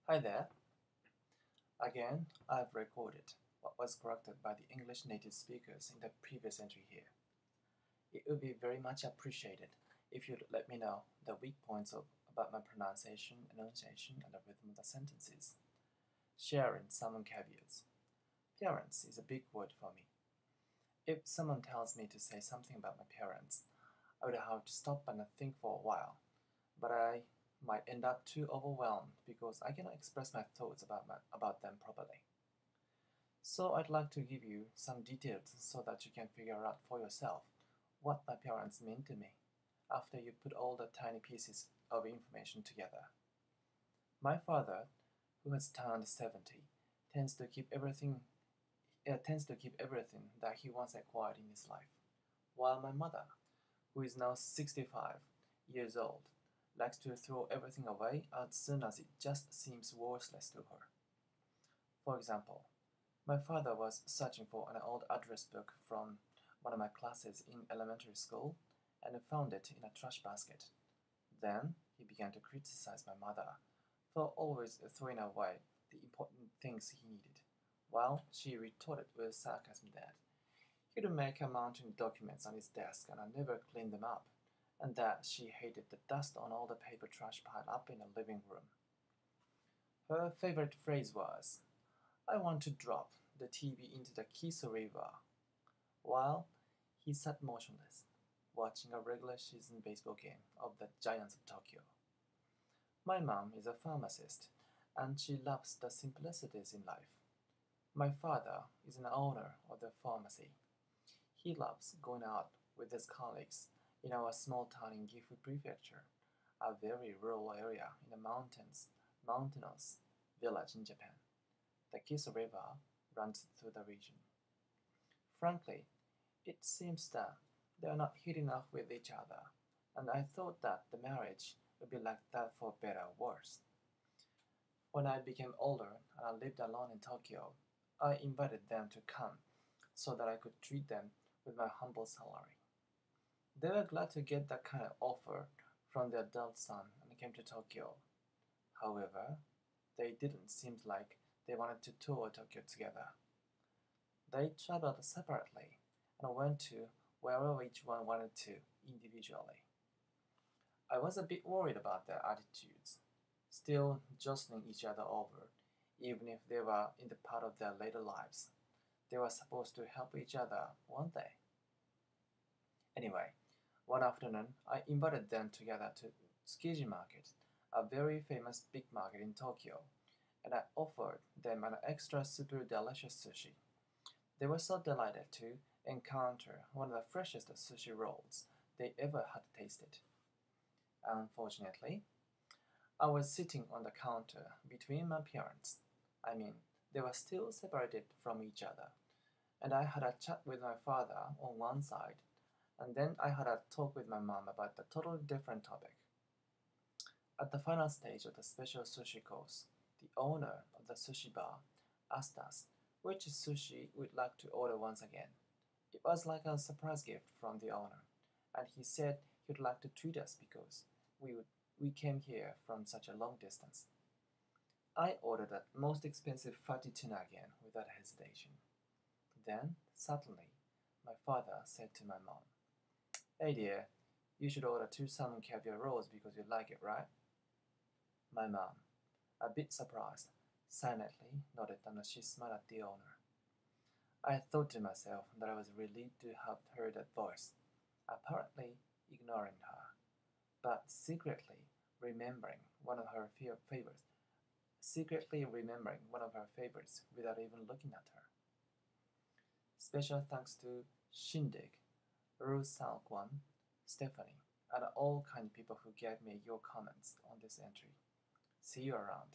Hi there. Again, I've recorded what was corrected by the English native speakers in the previous entry here. It would be very much appreciated if you'd let me know the weak points about my pronunciation, enunciation, and the rhythm of the sentences. Sharing some caveats. Parents is a big word for me. If someone tells me to say something about my parents, I would have to stop and think for a while, but I might end up too overwhelmed because I cannot express my thoughts about them properly. So I'd like to give you some details so that you can figure out for yourself what my parents mean to me after you put all the tiny pieces of information together. My father, who has turned 70, tends to keep everything that he once acquired in his life, while my mother, who is now 65 years old, likes to throw everything away as soon as it just seems worthless to her. For example, my father was searching for an old address book from one of my classes in elementary school and found it in a trash basket. Then he began to criticize my mother for always throwing away the important things he needed, while she retorted with sarcasm that he'd make a mountain of documents on his desk and I never cleaned them up, and that she hated the dust on all the paper trash piled up in the living room. Her favorite phrase was, I want to drop the TV into the Kiso River, while he sat motionless, watching a regular season baseball game of the Giants of Tokyo. My mom is a pharmacist, and she loves the simplicities in life. My father is an owner of the pharmacy. He loves going out with his colleagues in our small town in Gifu Prefecture, a very rural area in a mountainous village in Japan. The Kiso River runs through the region. Frankly, it seems that they are not hitting off with each other, and I thought that the marriage would be like that for better or worse. When I became older and I lived alone in Tokyo, I invited them to come so that I could treat them with my humble salary. They were glad to get that kind of offer from their adult son and came to Tokyo. However, they didn't seem like they wanted to tour Tokyo together. They traveled separately and went to wherever each one wanted to individually. I was a bit worried about their attitudes, still jostling each other over, even if they were in the part of their later lives. They were supposed to help each other, weren't they? Anyway, one afternoon I invited them together to Tsukiji Market, a very famous big market in Tokyo, and I offered them an extra super delicious sushi. They were so delighted to encounter one of the freshest sushi rolls they ever had tasted. Unfortunately, I was sitting on the counter between my parents. I mean, they were still separated from each other, and I had a chat with my father on one side, and then I had a talk with my mom about a totally different topic. At the final stage of the special sushi course, the owner of the sushi bar asked us which sushi we'd like to order once again. It was like a surprise gift from the owner, and he said he'd like to treat us because we came here from such a long distance. I ordered that most expensive fatty tuna again without hesitation. Then, suddenly, my father said to my mom, Hey dear, you should order two salmon caviar rolls because you like it, right? My mom, a bit surprised, silently nodded and she smiled at the owner. I thought to myself that I was relieved to have heard that voice, apparently ignoring her, but remembering one of her favorites, secretly remembering one of her favorites without even looking at her. Special thanks to Shindig, Ruth Salkwan, Stephanie, and all kind people who gave me your comments on this entry. See you around.